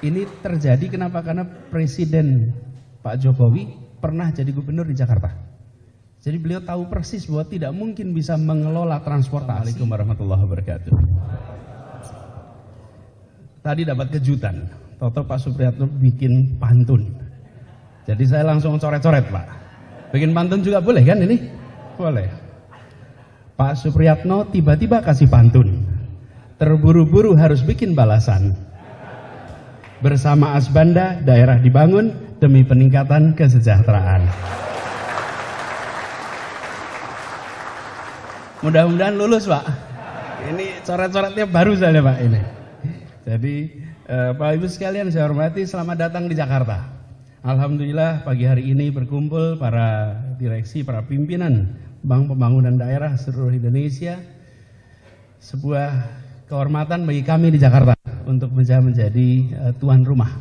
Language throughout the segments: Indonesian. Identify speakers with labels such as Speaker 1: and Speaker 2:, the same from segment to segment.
Speaker 1: Ini terjadi kenapa? Karena Presiden Pak Jokowi pernah jadi gubernur di Jakarta. Jadi beliau tahu persis bahwa tidak mungkin bisa mengelola transportasi. Assalamualaikum warahmatullahi wabarakatuh. Tadi dapat kejutan, Toto Pak Supriyatno bikin pantun. Jadi saya langsung coret-coret, Pak. Bikin pantun juga boleh kan ini? Boleh. Pak Supriyatno tiba-tiba kasih pantun. Terburu-buru harus bikin balasan. Bersama Asbanda, daerah dibangun demi peningkatan kesejahteraan. Mudah-mudahan lulus, Pak. Ini coret-coretnya baru saja, Pak, ini. Jadi, Pak Ibu sekalian saya hormati, selamat datang di Jakarta. Alhamdulillah pagi hari ini berkumpul para direksi, para pimpinan Bank Pembangunan Daerah seluruh Indonesia. Sebuah kehormatan bagi kami di Jakarta untuk menjadi tuan rumah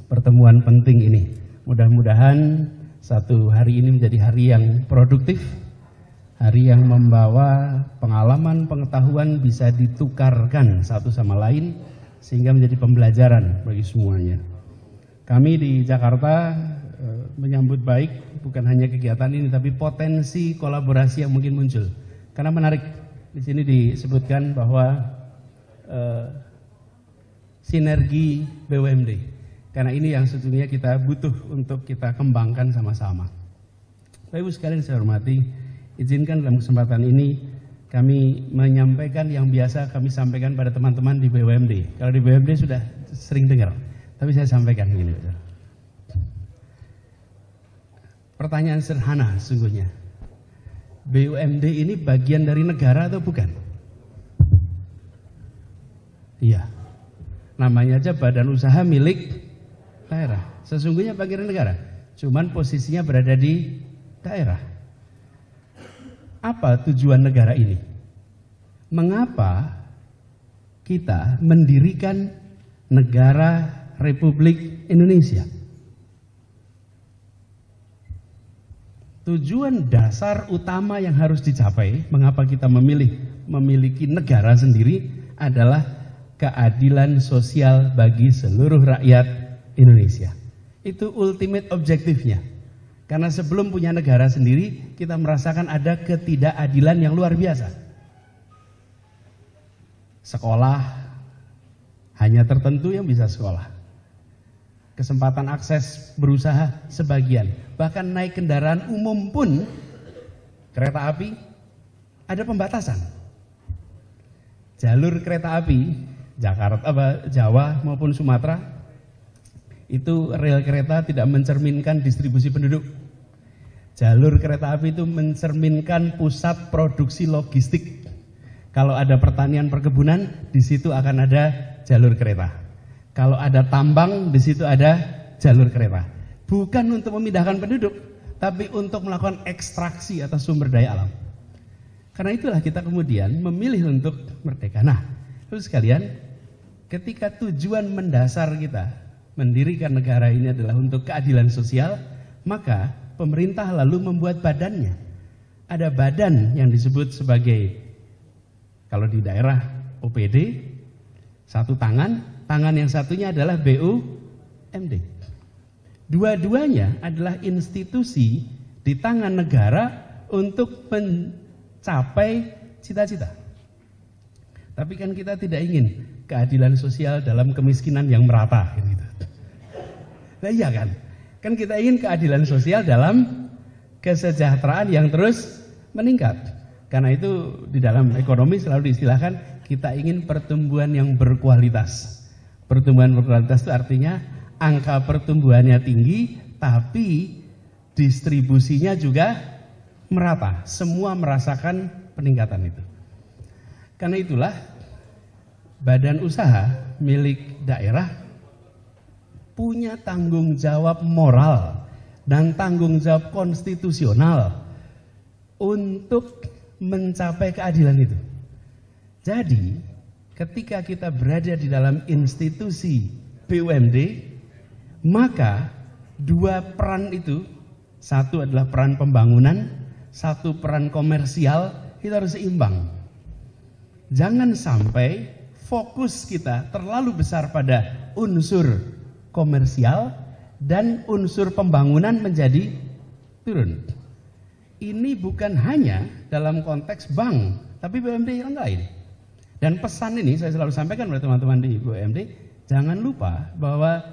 Speaker 1: pertemuan penting ini. Mudah-mudahan satu hari ini menjadi hari yang produktif, hari yang membawa pengalaman, pengetahuan bisa ditukarkan satu sama lain sehingga menjadi pembelajaran bagi semuanya. Kami di Jakarta menyambut baik bukan hanya kegiatan ini tapi potensi kolaborasi yang mungkin muncul. Karena menarik, di sini disebutkan bahwa sinergi BUMD. Karena ini yang sesungguhnya kita butuh untuk kita kembangkan sama-sama. Bapak Ibu sekalian saya hormati, izinkan dalam kesempatan ini kami menyampaikan yang biasa kami sampaikan pada teman-teman di BUMD. Kalau di BUMD sudah sering dengar, tapi saya sampaikan begini. Pertanyaan sederhana sesungguhnya. BUMD ini bagian dari negara atau bukan? Iya. Namanya aja badan usaha milik daerah. Sesungguhnya bagian negara. Cuman posisinya berada di daerah. Apa tujuan negara ini? Mengapa kita mendirikan negara Republik Indonesia? Tujuan dasar utama yang harus dicapai, mengapa kita memiliki negara sendiri adalah keadilan sosial bagi seluruh rakyat Indonesia. Itu ultimate objektifnya. Karena sebelum punya negara sendiri, kita merasakan ada ketidakadilan yang luar biasa. Sekolah, hanya tertentu yang bisa sekolah. Kesempatan akses berusaha sebagian. Bahkan naik kendaraan umum pun, kereta api, ada pembatasan. Jalur kereta api, Jawa maupun Sumatera, itu rel kereta tidak mencerminkan distribusi penduduk. Jalur kereta api itu mencerminkan pusat produksi logistik. Kalau ada pertanian perkebunan, di situ akan ada jalur kereta. Kalau ada tambang, di situ ada jalur kereta. Bukan untuk memindahkan penduduk, tapi untuk melakukan ekstraksi atas sumber daya alam. Karena itulah kita kemudian memilih untuk merdeka. Nah, terus sekalian, ketika tujuan mendasar kita mendirikan negara ini adalah untuk keadilan sosial, maka pemerintah lalu membuat badannya. Ada badan yang disebut sebagai, kalau di daerah OPD, satu tangan yang satunya adalah BUMD. Dua-duanya adalah institusi di tangan negara untuk mencapai cita-cita. Tapi kan kita tidak ingin keadilan sosial dalam kemiskinan yang merata. Gitu. Nah iya kan? Kan kita ingin keadilan sosial dalam kesejahteraan yang terus meningkat. Karena itu di dalam ekonomi selalu diistilahkan kita ingin pertumbuhan yang berkualitas. Pertumbuhan berkualitas itu artinya angka pertumbuhannya tinggi, tapi distribusinya juga merata. Semua merasakan peningkatan itu. Karena itulah badan usaha milik daerah punya tanggung jawab moral dan tanggung jawab konstitusional untuk mencapai keadilan itu. Jadi, ketika kita berada di dalam institusi BUMD, maka dua peran itu, satu adalah peran pembangunan, satu peran komersial, kita harus seimbang. Jangan sampai fokus kita terlalu besar pada unsur komersial dan unsur pembangunan menjadi turun. Ini bukan hanya dalam konteks bank, tapi BUMD yang lain. Dan pesan ini saya selalu sampaikan kepada teman-teman di BUMD, jangan lupa bahwa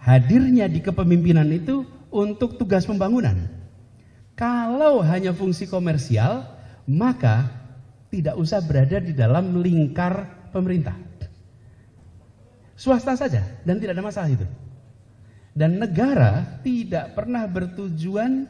Speaker 1: hadirnya di kepemimpinan itu untuk tugas pembangunan. Kalau hanya fungsi komersial, maka tidak usah berada di dalam lingkar pemerintah. Swasta saja, dan tidak ada masalah itu. Dan negara tidak pernah bertujuan,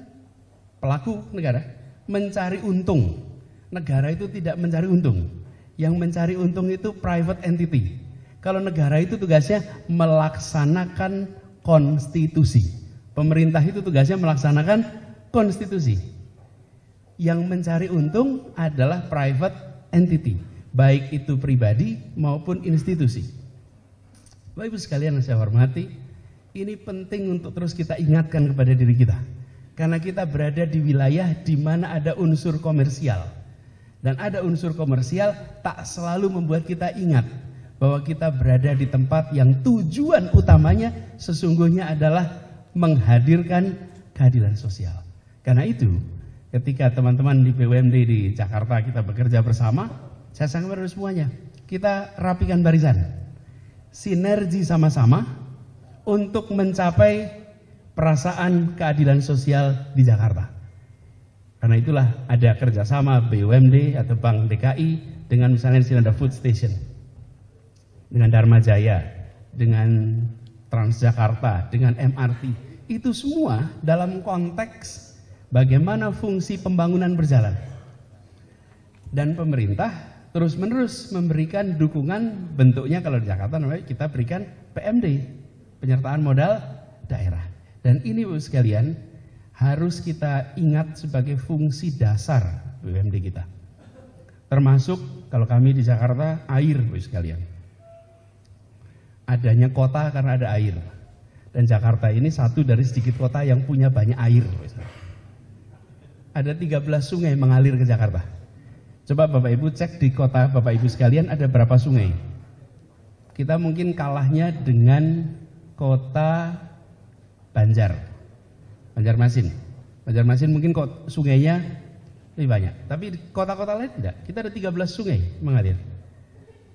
Speaker 1: pelaku negara, mencari untung. Negara itu tidak mencari untung. Yang mencari untung itu private entity. Kalau negara itu tugasnya melaksanakan konstitusi. Pemerintah itu tugasnya melaksanakan konstitusi. Yang mencari untung adalah private entity, baik itu pribadi maupun institusi. Bapak Ibu sekalian yang saya hormati, ini penting untuk terus kita ingatkan kepada diri kita. Karena kita berada di wilayah di mana ada unsur komersial. Dan ada unsur komersial tak selalu membuat kita ingat bahwa kita berada di tempat yang tujuan utamanya sesungguhnya adalah menghadirkan keadilan sosial. Karena itu, ketika teman-teman di BUMD di Jakarta kita bekerja bersama, saya sangat berharap semuanya, kita rapikan barisan, sinergi sama-sama untuk mencapai perasaan keadilan sosial di Jakarta. Karena itulah ada kerjasama BUMD atau Bank DKI dengan misalnya di sini ada Food Station, dengan Dharma Jaya, dengan Transjakarta, dengan MRT. Itu semua dalam konteks bagaimana fungsi pembangunan berjalan. Dan pemerintah terus-menerus memberikan dukungan, bentuknya kalau di Jakarta namanya kita berikan PMD, penyertaan modal daerah. Dan ini Bapak sekalian harus kita ingat sebagai fungsi dasar BUMD kita. Termasuk kalau kami di Jakarta, air Bapak sekalian. Adanya kota karena ada air. Dan Jakarta ini satu dari sedikit kota yang punya banyak air. Ada 13 sungai mengalir ke Jakarta. Coba Bapak Ibu cek di kota Bapak Ibu sekalian ada berapa sungai. Kita mungkin kalahnya dengan kota Banjarmasin. Banjarmasin mungkin kok sungainya lebih banyak. Tapi di kota-kota lain tidak. Kita ada 13 sungai mengalir.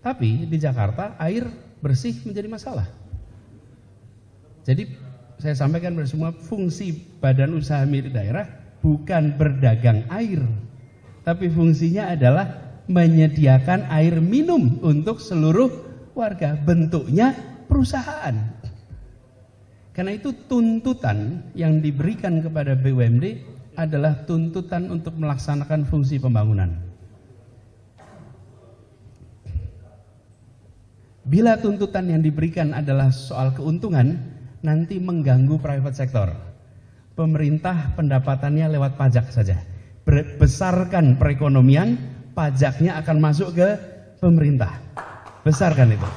Speaker 1: Tapi di Jakarta air bersih menjadi masalah. Jadi saya sampaikan kepada semua, fungsi badan usaha milik daerah bukan berdagang air, tapi fungsinya adalah menyediakan air minum untuk seluruh warga, bentuknya perusahaan. Karena itu tuntutan yang diberikan kepada BUMD adalah tuntutan untuk melaksanakan fungsi pembangunan. Bila tuntutan yang diberikan adalah soal keuntungan, nanti mengganggu private sector. Pemerintah pendapatannya lewat pajak saja. Besarkan perekonomian, pajaknya akan masuk ke pemerintah. Besarkan itu.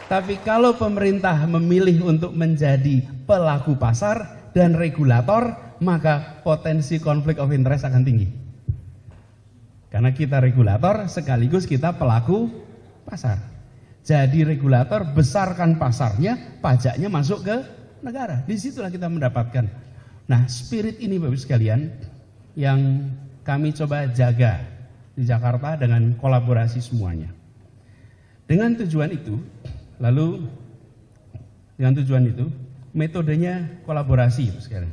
Speaker 1: Tapi kalau pemerintah memilih untuk menjadi pelaku pasar dan regulator, maka potensi konflik of interest akan tinggi. Karena kita regulator sekaligus kita pelaku pasar. Jadi regulator besarkan pasarnya, pajaknya masuk ke negara. Disitulah kita mendapatkan. Nah, spirit ini Bapak sekalian yang kami coba jaga di Jakarta dengan kolaborasi semuanya. Dengan tujuan itu, metodenya kolaborasi Bapak sekalian.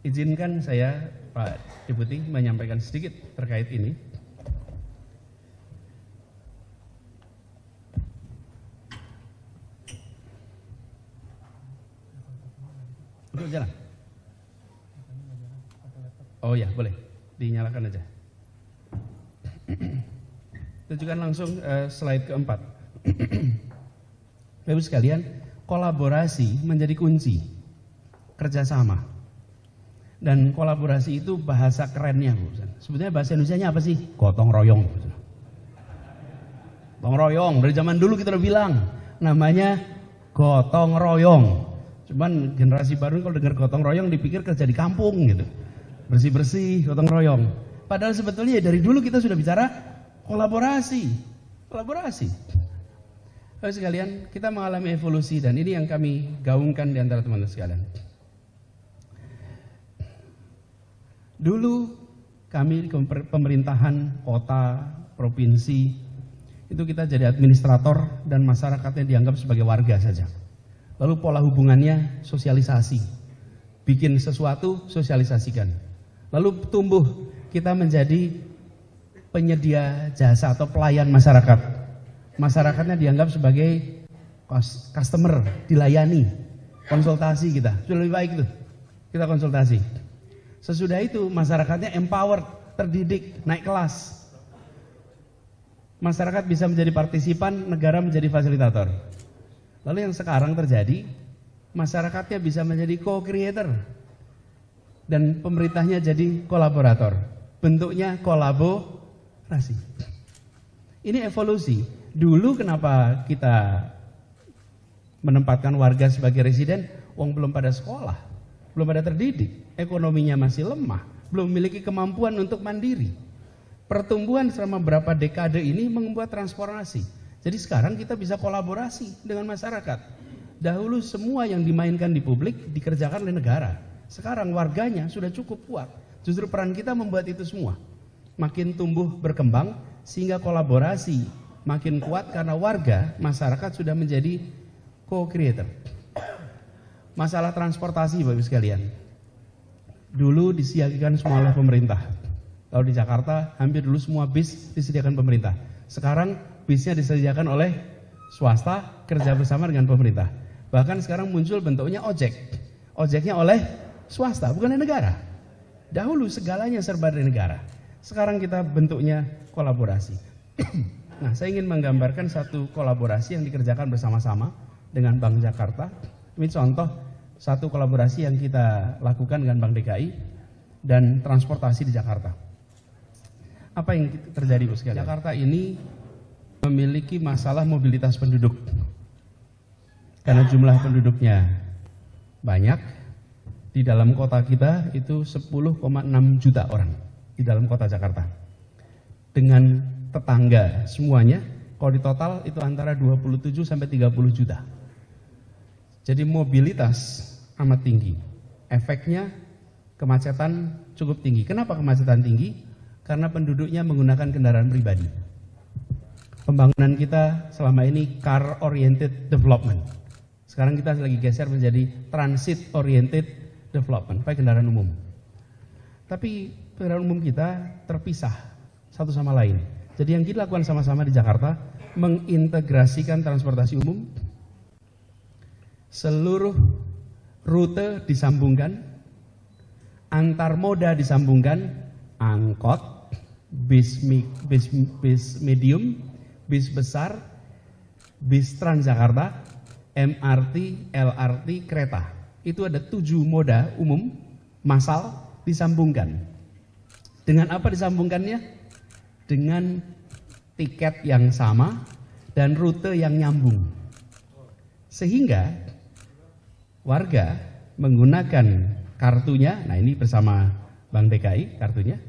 Speaker 1: Izinkan saya Pak Deputi menyampaikan sedikit terkait ini. Untuk jalan. Oh ya, boleh. Dinyalakan aja. Tunjukkan langsung slide keempat. Bapak sekalian, kolaborasi menjadi kunci. Kerjasama. Dan kolaborasi itu bahasa kerennya. Sebetulnya bahasa Indonesianya apa sih? Gotong royong. Gotong royong. Dari zaman dulu kita udah bilang. Namanya gotong royong. Cuman generasi baru kalau dengar gotong royong dipikir kerja di kampung gitu. Bersih-bersih, gotong royong. Padahal sebetulnya dari dulu kita sudah bicara kolaborasi. Kolaborasi. Bapak sekalian, kita mengalami evolusi dan ini yang kami gaungkan di antara teman-teman sekalian. Dulu kami di pemerintahan kota, provinsi, itu kita jadi administrator dan masyarakatnya dianggap sebagai warga saja. Lalu pola hubungannya sosialisasi, bikin sesuatu sosialisasikan. Lalu tumbuh kita menjadi penyedia jasa atau pelayan masyarakat. Masyarakatnya dianggap sebagai customer, dilayani, konsultasi kita. Sudah lebih baik itu, kita konsultasi. Sesudah itu masyarakatnya empowered, terdidik, naik kelas. Masyarakat bisa menjadi partisipan, negara menjadi fasilitator. Lalu yang sekarang terjadi, masyarakatnya bisa menjadi co-creator dan pemerintahnya jadi kolaborator. Bentuknya kolaborasi. Ini evolusi. Dulu kenapa kita menempatkan warga sebagai residen? Wong belum pada sekolah, belum pada terdidik, ekonominya masih lemah, belum memiliki kemampuan untuk mandiri. Pertumbuhan selama berapa dekade ini membuat transformasi. Jadi sekarang kita bisa kolaborasi dengan masyarakat. Dahulu semua yang dimainkan di publik dikerjakan oleh negara. Sekarang warganya sudah cukup kuat. Justru peran kita membuat itu semua. Makin tumbuh berkembang sehingga kolaborasi makin kuat karena warga, masyarakat sudah menjadi co-creator. Masalah transportasi Bapak sekalian. Dulu disediakan semua oleh pemerintah. Kalau di Jakarta hampir dulu semua bis disediakan pemerintah. Sekarang bisnya disediakan oleh swasta kerja bersama dengan pemerintah. Bahkan sekarang muncul bentuknya ojek. Ojeknya oleh swasta, bukan oleh negara. Dahulu segalanya serba dari negara. Sekarang kita bentuknya kolaborasi. Nah, saya ingin menggambarkan satu kolaborasi yang dikerjakan bersama-sama dengan Bank Jakarta. Ini contoh satu kolaborasi yang kita lakukan dengan Bank DKI dan transportasi di Jakarta. Apa yang terjadi Bos sekalian? Jakarta ini memiliki masalah mobilitas penduduk. Karena jumlah penduduknya banyak, di dalam kota kita itu 10,6 juta orang di dalam kota Jakarta. Dengan tetangga semuanya, kalau di total itu antara 27 sampai 30 juta. Jadi mobilitas amat tinggi. Efeknya kemacetan cukup tinggi. Kenapa kemacetan tinggi? Karena penduduknya menggunakan kendaraan pribadi. Pembangunan kita selama ini car oriented development. Sekarang kita lagi geser menjadi transit oriented development, pakai kendaraan umum. Tapi kendaraan umum kita terpisah satu sama lain. Jadi yang kita lakukan sama-sama di Jakarta, mengintegrasikan transportasi umum, seluruh rute disambungkan, antar moda disambungkan, angkot, bis medium, bis besar, bis Transjakarta, MRT, LRT, kereta. Itu ada 7 moda umum, massal, disambungkan. Dengan apa disambungkannya? Dengan tiket yang sama dan rute yang nyambung. Sehingga warga menggunakan kartunya, nah ini bersama Bank DKI kartunya,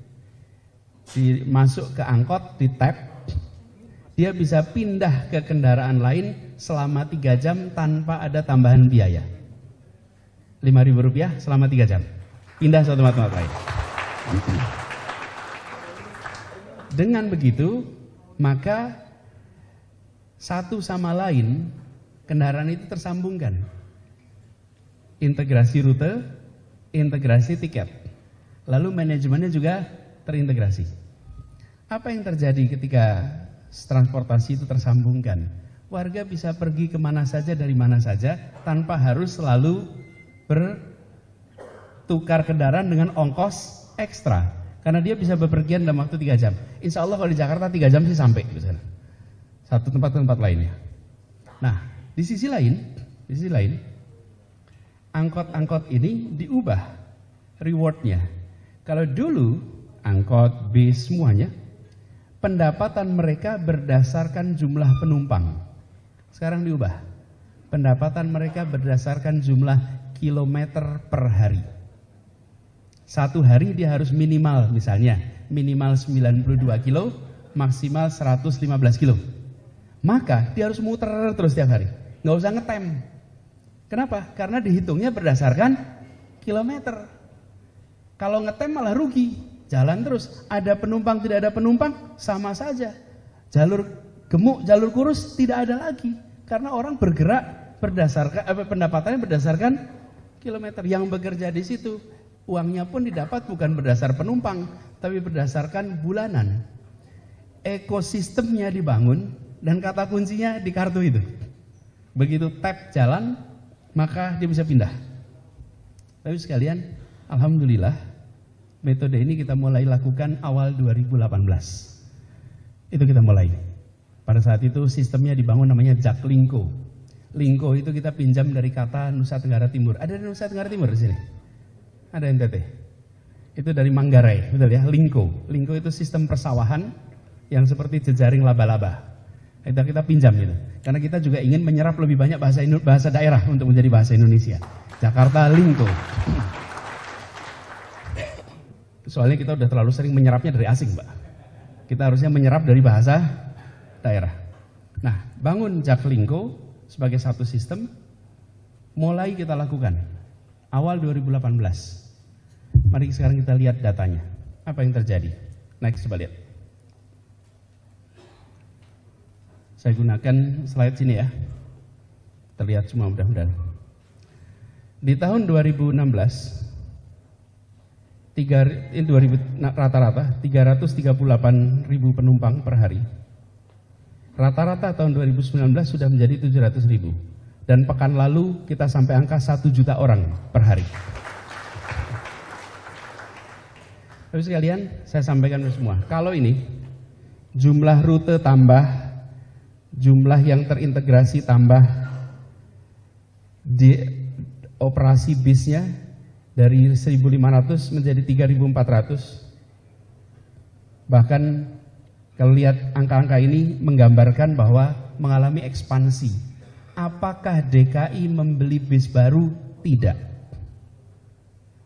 Speaker 1: masuk ke angkot, di tap, dia bisa pindah ke kendaraan lain selama 3 jam tanpa ada tambahan biaya. Rp5.000 selama 3 jam. Pindah satu tempat lain. Dengan begitu, maka satu sama lain kendaraan itu tersambungkan. Integrasi rute, integrasi tiket. Lalu manajemennya juga terintegrasi. Apa yang terjadi ketika transportasi itu tersambungkan? Warga bisa pergi kemana saja dari mana saja tanpa harus selalu bertukar kendaraan dengan ongkos ekstra. Karena dia bisa bepergian dalam waktu 3 jam. Insya Allah kalau di Jakarta 3 jam sih sampai di sana. Satu tempat ke tempat lainnya. Nah, di sisi lain, angkot-angkot ini diubah rewardnya. Kalau dulu angkot, bis semuanya, pendapatan mereka berdasarkan jumlah penumpang. Sekarang diubah. Pendapatan mereka berdasarkan jumlah kilometer per hari. Satu hari dia harus minimal, misalnya minimal 92 kilo, maksimal 115 kilo. maka dia harus muter terus tiap hari, nggak usah ngetem. Kenapa? Karena dihitungnya berdasarkan kilometer. Kalau ngetem malah rugi, jalan terus. Ada penumpang tidak ada penumpang sama saja. Jalur gemuk, jalur kurus tidak ada lagi, karena orang bergerak berdasarkan pendapatannya berdasarkan kilometer. Yang bekerja di situ uangnya pun didapat bukan berdasar penumpang, tapi berdasarkan bulanan. Ekosistemnya dibangun dan kata kuncinya di kartu itu. Begitu tap jalan, maka dia bisa pindah. Tapi sekalian, alhamdulillah metode ini kita mulai lakukan awal 2018. Itu kita mulai. Pada saat itu sistemnya dibangun namanya Jaklingko. Lingko itu kita pinjam dari kata Nusa Tenggara Timur. Ada di Nusa Tenggara Timur di sini? Ada NTT. Itu dari Manggarai, betul ya? Lingko. Lingko itu sistem persawahan yang seperti jejaring laba-laba. Itu kita pinjam gitu. Karena kita juga ingin menyerap lebih banyak bahasa daerah untuk menjadi bahasa Indonesia. Jakarta Lingko. Soalnya kita udah terlalu sering menyerapnya dari asing, Pak. Kita harusnya menyerap dari bahasa daerah. Nah, bangun Jaklingko sebagai satu sistem mulai kita lakukan awal 2018. Mari sekarang kita lihat datanya. Apa yang terjadi? Next, coba lihat. Saya gunakan slide sini ya. Terlihat semua mudah-mudahan. Di tahun 2016 rata-rata 338.000 penumpang per hari. Rata-rata tahun 2019 sudah menjadi 700.000. Dan pekan lalu kita sampai angka 1 juta orang per hari. Tapi sekalian, saya sampaikan semua. Kalau ini jumlah rute tambah, jumlah yang terintegrasi tambah, di operasi bisnya dari 1.500 menjadi 3.400. Bahkan kalau lihat angka-angka ini menggambarkan bahwa mengalami ekspansi. Apakah DKI membeli bis baru? Tidak.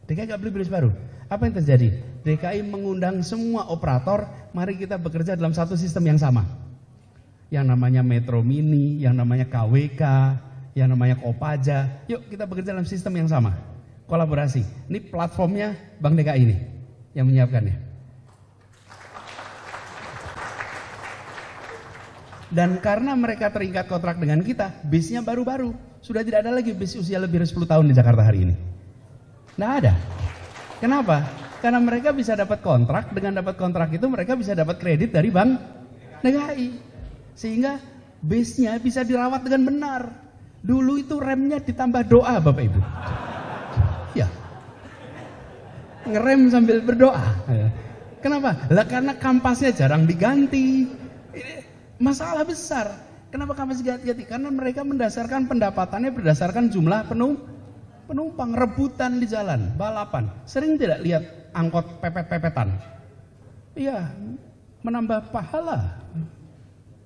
Speaker 1: DKI nggak beli bis baru. Apa yang terjadi? DKI mengundang semua operator, mari kita bekerja dalam satu sistem yang sama. Yang namanya Metro Mini, yang namanya KWK, yang namanya Kopaja. Yuk kita bekerja dalam sistem yang sama. Kolaborasi. Ini platformnya Bank DKI ini yang menyiapkannya. Dan karena mereka terikat kontrak dengan kita, bisnya baru-baru. Sudah tidak ada lagi bis usia lebih dari 10 tahun di Jakarta hari ini. Nggak ada. Kenapa? Karena mereka bisa dapat kontrak, dengan dapat kontrak itu mereka bisa dapat kredit dari Bank DKI. Sehingga bisnya bisa dirawat dengan benar. Dulu itu remnya ditambah doa Bapak Ibu. Ya. Ngerem sambil berdoa. Kenapa? Lah karena kampasnya jarang diganti. Masalah besar. Kenapa kampas diganti? Karena mereka mendasarkan pendapatannya berdasarkan jumlah penumpang, rebutan di jalan, balapan. Sering tidak lihat angkot pepet-pepetan? Iya, menambah pahala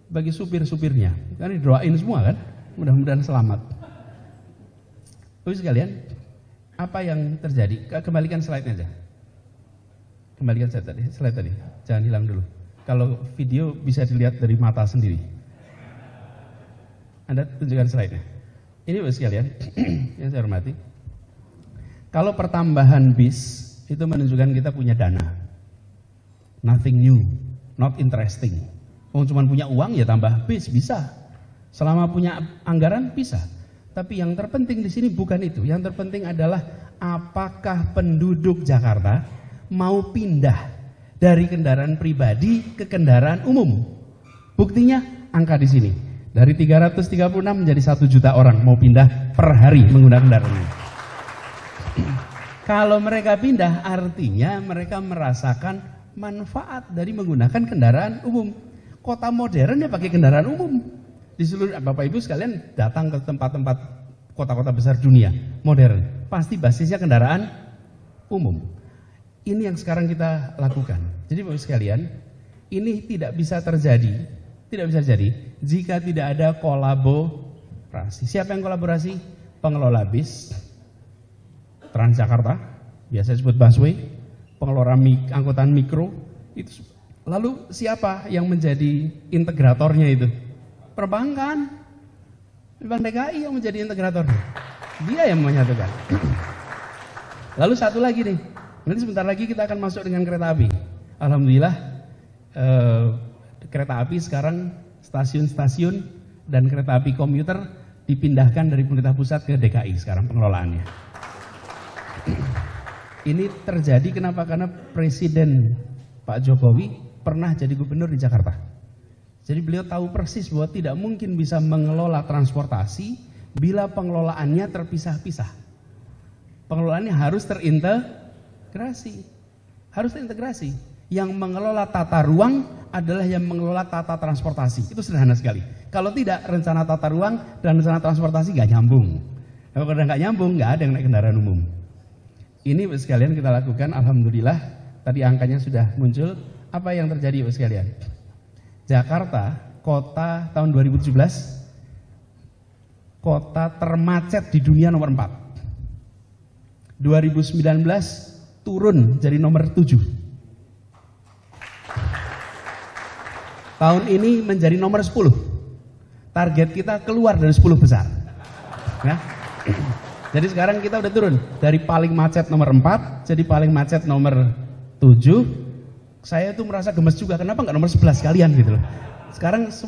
Speaker 1: bagi supir-supirnya. Kan didoain semua kan? Mudah-mudahan selamat. Tapi sekalian, apa yang terjadi? Kembalikan slide-nya aja. Kembalikan slide tadi. Jangan hilang dulu. Kalau video bisa dilihat dari mata sendiri. Anda tunjukkan slide-nya. Ini Bapak sekalian, yang saya hormati. Kalau pertambahan bis itu menunjukkan kita punya dana. Nothing new, not interesting. Cuma punya uang ya tambah bis bisa. Selama punya anggaran bisa. Tapi yang terpenting di sini bukan itu. Yang terpenting adalah apakah penduduk Jakarta mau pindah dari kendaraan pribadi ke kendaraan umum. Buktinya angka di sini. Dari 336 menjadi 1 juta orang mau pindah per hari menggunakan kendaraan umum. Kalau mereka pindah artinya mereka merasakan manfaat dari menggunakan kendaraan umum. Kota modern ya pakai kendaraan umum. Di seluruh Bapak Ibu sekalian datang ke tempat-tempat kota-kota besar dunia modern, pasti basisnya kendaraan umum. Ini yang sekarang kita lakukan. Jadi Bapak Ibu sekalian, ini tidak bisa terjadi jika tidak ada kolaborasi. Siapa yang kolaborasi? Pengelola bis Transjakarta, biasa disebut busway, pengelola angkutan mikro, itu. Lalu siapa yang menjadi integratornya itu? Perbankan. Bank DKI yang menjadi integrator. Dia yang menyatukan. Lalu satu lagi nih. Nanti sebentar lagi kita akan masuk dengan kereta api. Alhamdulillah kereta api sekarang stasiun-stasiun dan kereta api komuter dipindahkan dari pemerintah pusat ke DKI sekarang pengelolaannya. Ini terjadi kenapa? Karena Presiden Pak Jokowi pernah jadi gubernur di Jakarta. Jadi beliau tahu persis bahwa tidak mungkin bisa mengelola transportasi bila pengelolaannya terpisah-pisah. Pengelolaannya harus terintegrasi. Harus terintegrasi. Yang mengelola tata ruang adalah yang mengelola tata transportasi. Itu sederhana sekali. Kalau tidak, rencana tata ruang dan rencana transportasi nggak nyambung. Kalau nggak nyambung, nggak ada yang naik kendaraan umum. Ini sekalian kita lakukan, alhamdulillah. Tadi angkanya sudah muncul. Apa yang terjadi sekalian? Jakarta, kota tahun 2017, kota termacet di dunia nomor 4. 2019 turun jadi nomor 7. Tahun ini menjadi nomor 10. Target kita keluar dari 10 besar. Ya. Jadi sekarang kita udah turun dari paling macet nomor 4 jadi paling macet nomor 7. Saya tuh merasa gemes juga, kenapa nggak nomor 11 kalian gitu loh. Sekarang 10.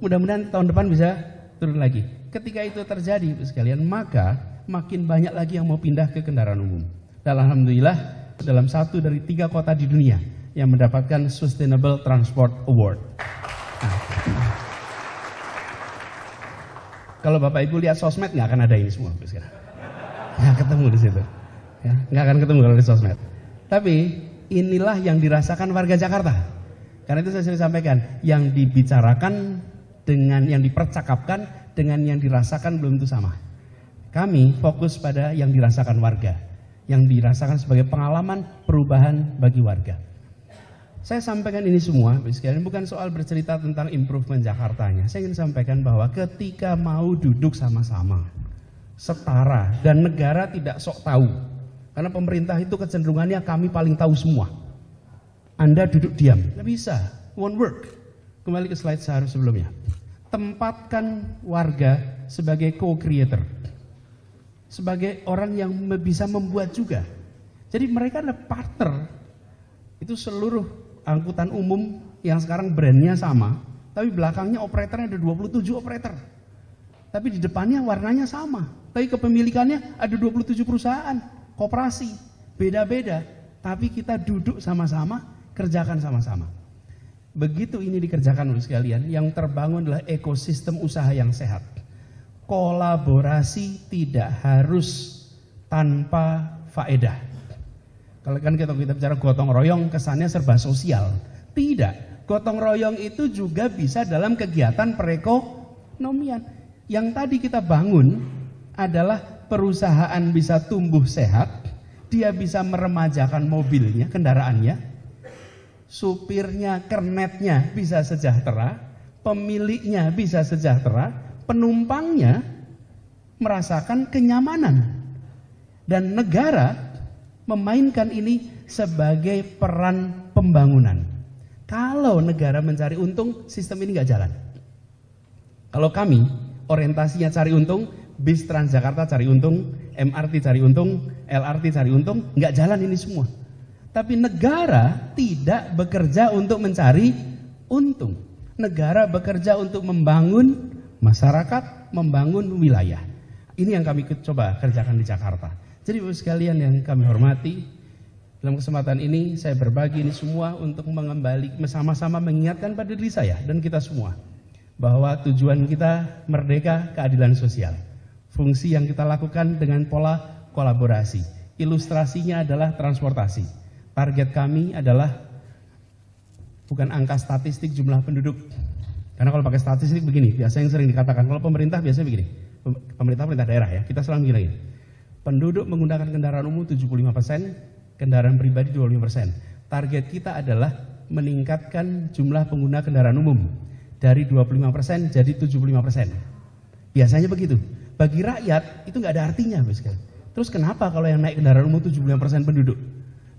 Speaker 1: Mudah-mudahan tahun depan bisa turun lagi. Ketika itu terjadi sekalian, maka makin banyak lagi yang mau pindah ke kendaraan umum. Dan alhamdulillah dalam 1 dari 3 kota di dunia yang mendapatkan Sustainable Transport Award. Nah, kalau Bapak Ibu lihat sosmed nggak akan ada ini semua, nggak ketemu di situ, ya, nggak akan ketemu kalau di sosmed. Tapi inilah yang dirasakan warga Jakarta. Karena itu saya sering sampaikan, yang dibicarakan dengan yang dipercakapkan dengan yang dirasakan belum itu sama. Kami fokus pada yang dirasakan warga, yang dirasakan sebagai pengalaman perubahan bagi warga. Saya sampaikan ini semua, sekalian bukan soal bercerita tentang improvement Jakartanya. Saya ingin sampaikan bahwa ketika mau duduk sama-sama, setara, dan negara tidak sok tahu. Karena pemerintah itu kecenderungannya kami paling tahu semua. Anda duduk diam, nggak bisa, won't work. Kembali ke slide sebelumnya. Tempatkan warga sebagai co-creator, sebagai orang yang bisa membuat juga. Jadi mereka adalah partner. Itu seluruh angkutan umum yang sekarang brandnya sama, tapi belakangnya operatornya ada 27 operator. Tapi di depannya warnanya sama, tapi kepemilikannya ada 27 perusahaan, koperasi, beda-beda. Tapi kita duduk sama-sama, kerjakan sama-sama. Begitu ini dikerjakan oleh sekalian, yang terbangun adalah ekosistem usaha yang sehat. Kolaborasi tidak harus tanpa faedah. Kalau kan kita bicara gotong royong, kesannya serba sosial. Tidak, gotong royong itu juga bisa dalam kegiatan perekonomian. Yang tadi kita bangun adalah perusahaan bisa tumbuh sehat, dia bisa meremajakan mobilnya, kendaraannya, supirnya, kernetnya bisa sejahtera, pemiliknya bisa sejahtera, penumpangnya merasakan kenyamanan. Dan negara memainkan ini sebagai peran pembangunan. Kalau negara mencari untung, sistem ini nggak jalan. Kalau kami orientasinya cari untung, bis Transjakarta cari untung, MRT cari untung, LRT cari untung, nggak jalan ini semua. Tapi negara tidak bekerja untuk mencari untung. Negara bekerja untuk membangun masyarakat, membangun wilayah. Ini yang kami coba kerjakan di Jakarta. Jadi Bapak sekalian yang kami hormati, dalam kesempatan ini saya berbagi ini semua untuk mengembali sama-sama mengingatkan pada diri saya dan kita semua bahwa tujuan kita merdeka, keadilan sosial. Fungsi yang kita lakukan dengan pola kolaborasi. Ilustrasinya adalah transportasi. Target kami adalah bukan angka statistik jumlah penduduk. Karena kalau pakai statistik begini, biasanya yang sering dikatakan kalau pemerintah biasanya begini. Pemerintah daerah ya, kita selalu begini. Penduduk menggunakan kendaraan umum 75%, kendaraan pribadi 25%. Target kita adalah meningkatkan jumlah pengguna kendaraan umum dari 25% jadi 75%. Biasanya begitu. Bagi rakyat itu nggak ada artinya, Terus kenapa kalau yang naik kendaraan umum 75% penduduk?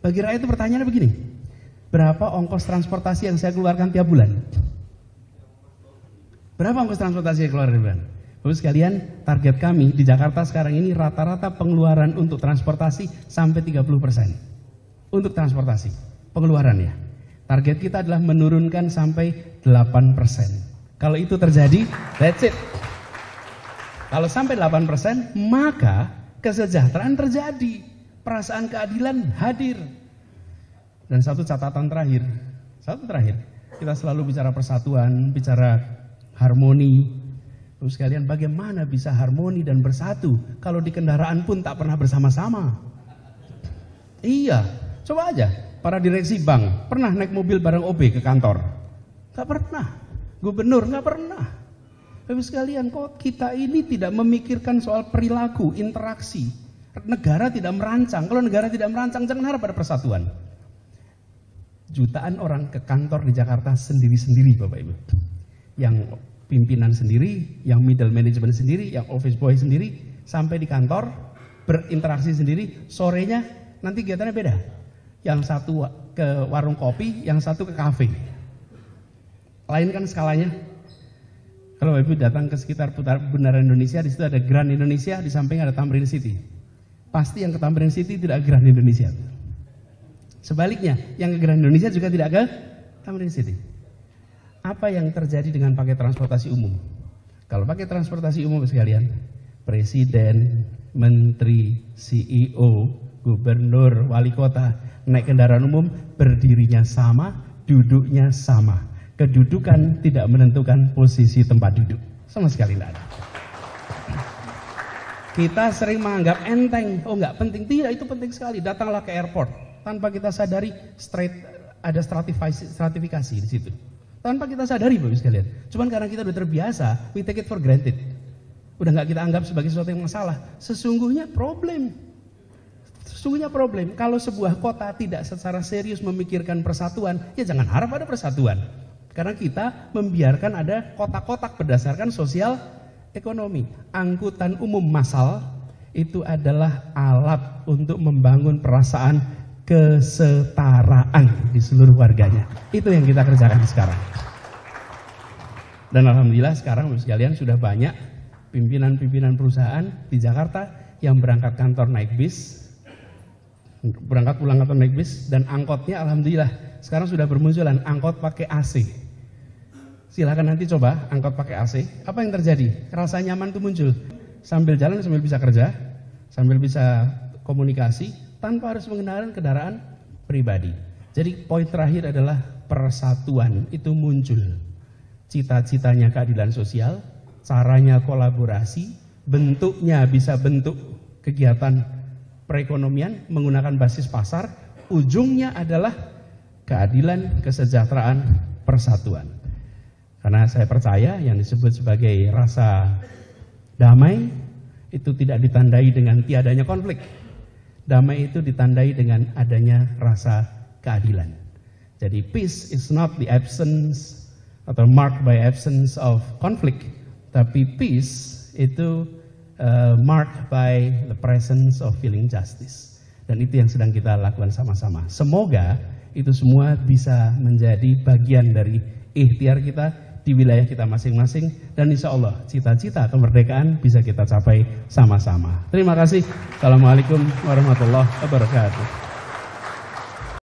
Speaker 1: Bagi rakyat itu pertanyaannya begini. Berapa ongkos transportasi yang saya keluarkan tiap bulan? Berapa ongkos transportasi keluar bulan? Bapak sekalian, target kami di Jakarta sekarang ini rata-rata pengeluaran untuk transportasi sampai 30%. Untuk transportasi, pengeluarannya. Target kita adalah menurunkan sampai 8%. Kalau itu terjadi, that's it. Kalau sampai 8%, maka kesejahteraan terjadi. Perasaan keadilan hadir. Dan satu catatan terakhir. Kita selalu bicara persatuan, bicara harmoni. Terus sekalian, bagaimana bisa harmoni dan bersatu kalau di kendaraan pun tak pernah bersama-sama? Iya, coba aja. Para direksi bank pernah naik mobil bareng OB ke kantor? Gak pernah. Gubernur gak pernah. Bapak sekalian, kok kita ini tidak memikirkan soal perilaku, interaksi. Negara tidak merancang. Kalau negara tidak merancang, jangan harap ada persatuan. Jutaan orang ke kantor di Jakarta sendiri-sendiri, Bapak Ibu. Yang pimpinan sendiri, yang middle management sendiri, yang office boy sendiri, sampai di kantor, berinteraksi sendiri, sorenya nanti kegiatannya beda. Yang satu ke warung kopi, yang satu ke kafe. Lain kan skalanya? Kalau Bapak Ibu datang ke sekitar Bundaran Indonesia, di situ ada Grand Indonesia, di samping ada Tamrin City. Pasti yang ke Tamrin City tidak Grand Indonesia. Sebaliknya, yang ke Grand Indonesia juga tidak ke Tamrin City. Apa yang terjadi dengan pakai transportasi umum? Kalau pakai transportasi umum sekalian, presiden, menteri, CEO, gubernur, wali kota naik kendaraan umum, berdirinya sama, duduknya sama. Kedudukan tidak menentukan posisi tempat duduk. Sama sekali tidak ada. Kita sering menganggap enteng, oh nggak penting. Tidak, itu penting sekali. Datanglah ke airport, tanpa kita sadari ada stratifikasi di situ. Tanpa kita sadari, Bapak sekalian. Cuman karena kita udah terbiasa, we take it for granted. Udah nggak kita anggap sebagai sesuatu yang masalah. Sesungguhnya problem. Kalau sebuah kota tidak secara serius memikirkan persatuan, ya jangan harap ada persatuan. Karena kita membiarkan ada kotak-kotak berdasarkan sosial ekonomi. Angkutan umum massal itu adalah alat untuk membangun perasaan kesetaraan di seluruh warganya. Itu yang kita kerjakan sekarang. Dan alhamdulillah sekarang sekalian sudah banyak pimpinan-pimpinan perusahaan di Jakarta yang berangkat kantor naik bis, berangkat pulang kantor naik bis, dan angkotnya alhamdulillah sekarang sudah bermunculan angkot pakai AC. Silahkan nanti coba angkot pakai AC. Apa yang terjadi? Rasa nyaman itu muncul. Sambil jalan, sambil bisa kerja, sambil bisa komunikasi, tanpa harus mengendarai kendaraan pribadi. Jadi poin terakhir adalah persatuan itu muncul. Cita-citanya keadilan sosial, caranya kolaborasi, bentuknya bisa bentuk kegiatan perekonomian menggunakan basis pasar, ujungnya adalah keadilan, kesejahteraan, persatuan. Karena saya percaya yang disebut sebagai rasa damai itu tidak ditandai dengan tiadanya konflik. Damai itu ditandai dengan adanya rasa keadilan. Jadi peace is not the absence atau marked by absence of conflict, tapi peace itu marked by the presence of feeling justice. Dan itu yang sedang kita lakukan sama-sama. Semoga itu semua bisa menjadi bagian dari ikhtiar kita di wilayah kita masing-masing, dan insya Allah cita-cita kemerdekaan bisa kita capai sama-sama. Terima kasih. Assalamualaikum warahmatullahi wabarakatuh.